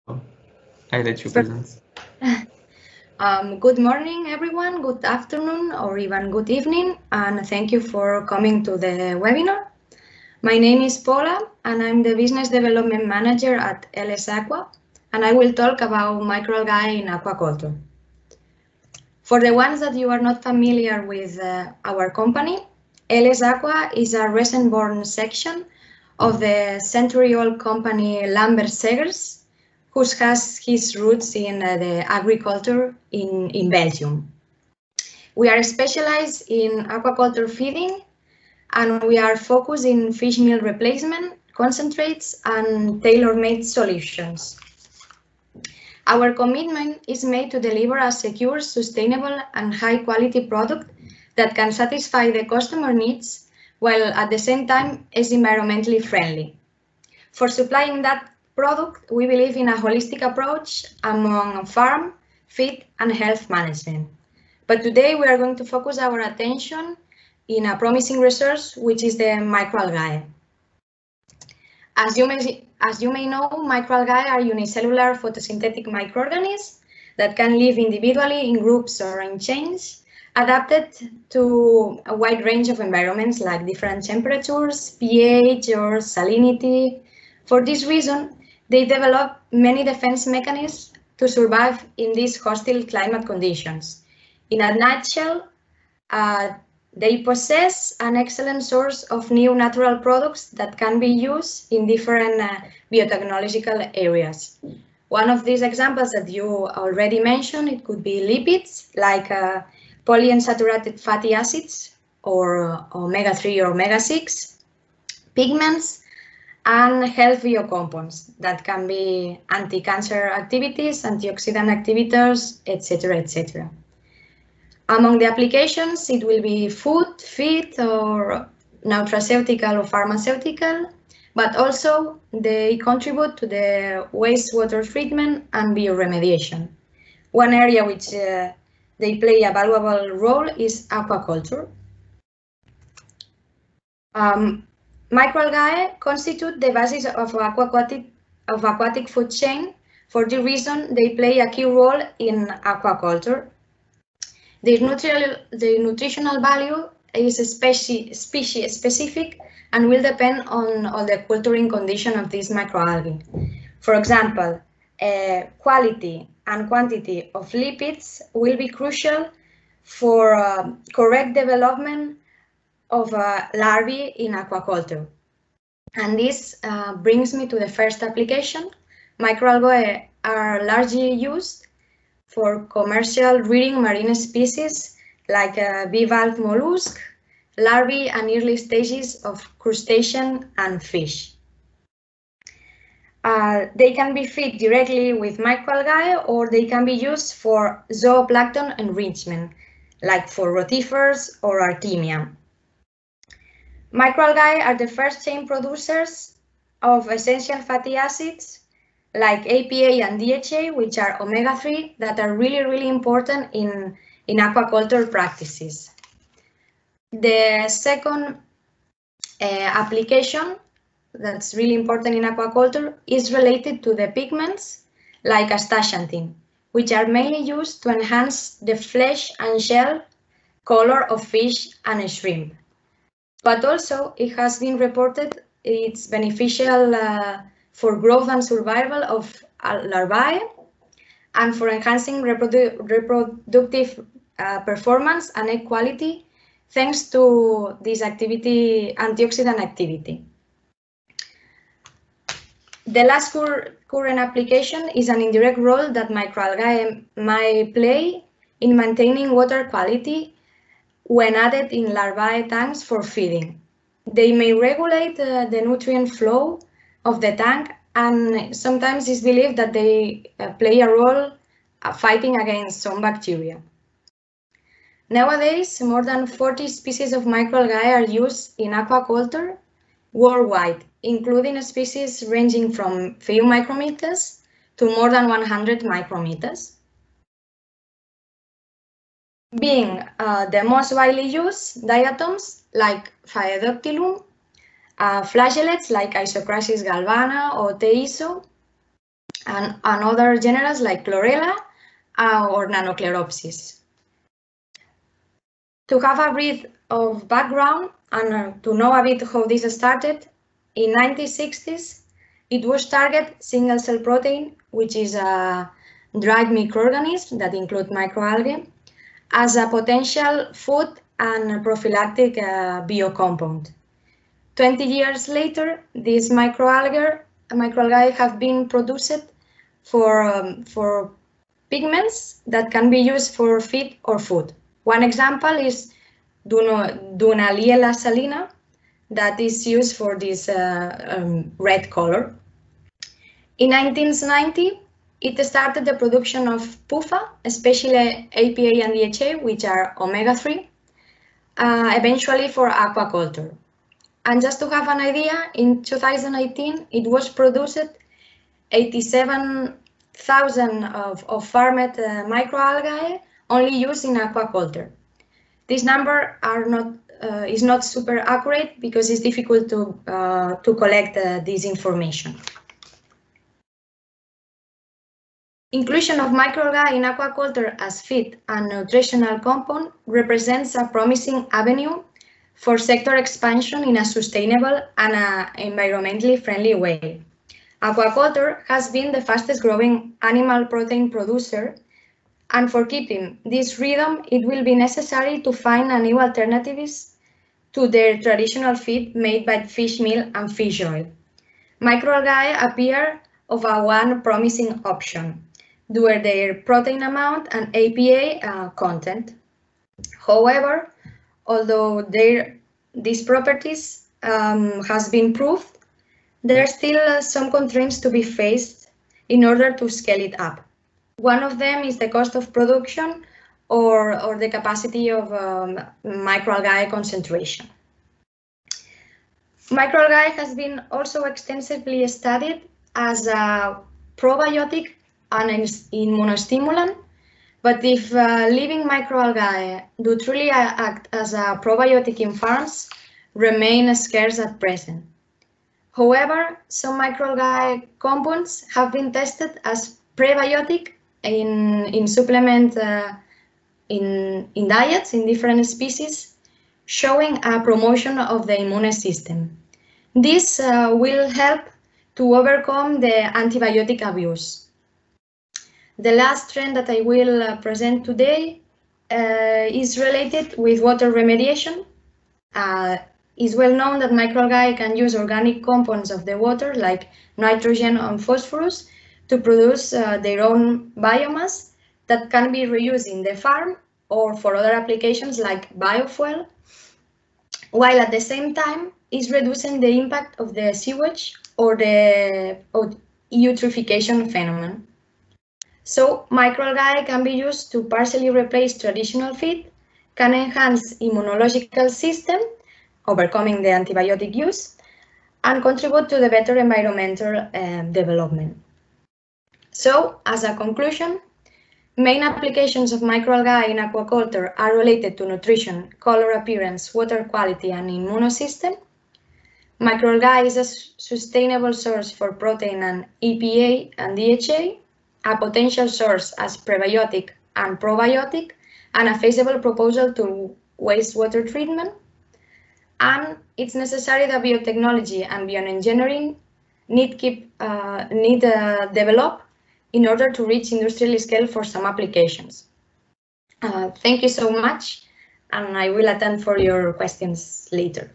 I let you present. Good morning, everyone. Good afternoon, or even good evening, and thank you for coming to the webinar. My name is Paula, and I'm the Business Development Manager at LS Aqua, and I will talk about microalgae in aquaculture. For the ones that you are not familiar with our company, LS Aqua is a recent-born section of the century-old company Lambert Segers, who has his roots in the agriculture in Belgium. We are specialized in aquaculture feeding, and we are focused in fish meal replacement, concentrates, and tailor-made solutions. Our commitment is made to deliver a secure, sustainable, and high-quality product that can satisfy the customer needs, while at the same time is environmentally friendly. For supplying that product, we believe in a holistic approach among farm, feed, and health management. But today we are going to focus our attention in a promising resource, which is the microalgae. As you may know, microalgae are unicellular photosynthetic microorganisms that can live individually in groups or in chains, adapted to a wide range of environments like different temperatures, pH, or salinity. For this reason, they develop many defense mechanisms to survive in these hostile climate conditions. In a nutshell, they possess an excellent source of new natural products that can be used in different biotechnological areas. One of these examples that you already mentioned, it could be lipids like polyunsaturated fatty acids or omega-3 or omega-6, pigments, and health biocompounds that can be anti-cancer activities, antioxidant activities, etc., etc. Among the applications, it will be food, feed, or nutraceutical or pharmaceutical, but also they contribute to the wastewater treatment and bioremediation. One area which they play a valuable role is aquaculture. Microalgae constitute the basis of aquatic food chain. For this reason, they play a key role in aquaculture. Their nutritional value is species specific and will depend on the culturing condition of these microalgae. For example, quality and quantity of lipids will be crucial for correct development of larvae in aquaculture. And this brings me to the first application. Microalgae are largely used for commercial breeding marine species like bivalve mollusk, larvae, and early stages of crustacean and fish. They can be fed directly with microalgae, or they can be used for zooplankton enrichment, like for rotifers or artemia. Microalgae are the first chain producers of essential fatty acids like APA and DHA, which are omega-3 that are really important in aquaculture practices. The second application that's really important in aquaculture is related to the pigments like astaxanthin, which are mainly used to enhance the flesh and shell color of fish and shrimp. But also it has been reported it's beneficial for growth and survival of larvae and for enhancing reproductive performance and egg quality thanks to this antioxidant activity. The last current application is an indirect role that microalgae might play in maintaining water quality when added in larvae tanks for feeding. They may regulate the nutrient flow of the tank, and sometimes it's believed that they play a role fighting against some bacteria. Nowadays, more than 40 species of microalgae are used in aquaculture worldwide, including species ranging from few micrometers to more than 100 micrometers. Being the most widely used diatoms like Phaeodactylum, flagellates like Isocrasis galvana or Teiso, and other genera like Chlorella or Nanocleropsis. To have a bit of background and to know a bit how this started, in 1960s, it was target single-cell protein, which is a dried microorganism that include microalgae, as a potential food and prophylactic biocompound. 20 years later, these microalgae have been produced for pigments that can be used for feed or food. One example is Dunaliella salina, that is used for this red color. In 1990, it started the production of PUFA, especially APA and DHA, which are omega-3, eventually for aquaculture. And just to have an idea, in 2018, it was produced 87,000 of farmed microalgae only used in aquaculture. This number is not super accurate because it's difficult to collect this information. Inclusion of microalgae in aquaculture as feed and nutritional compound represents a promising avenue for sector expansion in a sustainable and environmentally friendly way. Aquaculture has been the fastest growing animal protein producer, and for keeping this rhythm, it will be necessary to find new alternatives to their traditional feed made by fish meal and fish oil. Microalgae appear of one promising option due to their protein amount and APA content. However, although these properties has been proved, there are still some constraints to be faced in order to scale it up. One of them is the cost of production or the capacity of microalgae concentration. Microalgae has been also extensively studied as a probiotic and an immunostimulant, but if living microalgae do truly act as a probiotic in farms, remain scarce at present. However, some microalgae compounds have been tested as prebiotic in supplement in diets in different species, showing a promotion of the immune system. This will help to overcome the antibiotic abuse. The last trend that I will present today is related with water remediation. It's well known that microalgae can use organic compounds of the water like nitrogen and phosphorus to produce their own biomass that can be reused in the farm or for other applications like biofuel, while at the same time is reducing the impact of the sewage or the eutrophication phenomenon. So microalgae can be used to partially replace traditional feed, can enhance immunological system, overcoming the antibiotic use, and contribute to the better environmental development. So, as a conclusion, main applications of microalgae in aquaculture are related to nutrition, color appearance, water quality, and immune system. Microalgae is a sustainable source for protein and EPA and DHA, a potential source as prebiotic and probiotic, and a feasible proposal to wastewater treatment. And it's necessary that biotechnology and bioengineering need develop in order to reach industrial scale for some applications. Thank you so much, and I will attend for your questions later.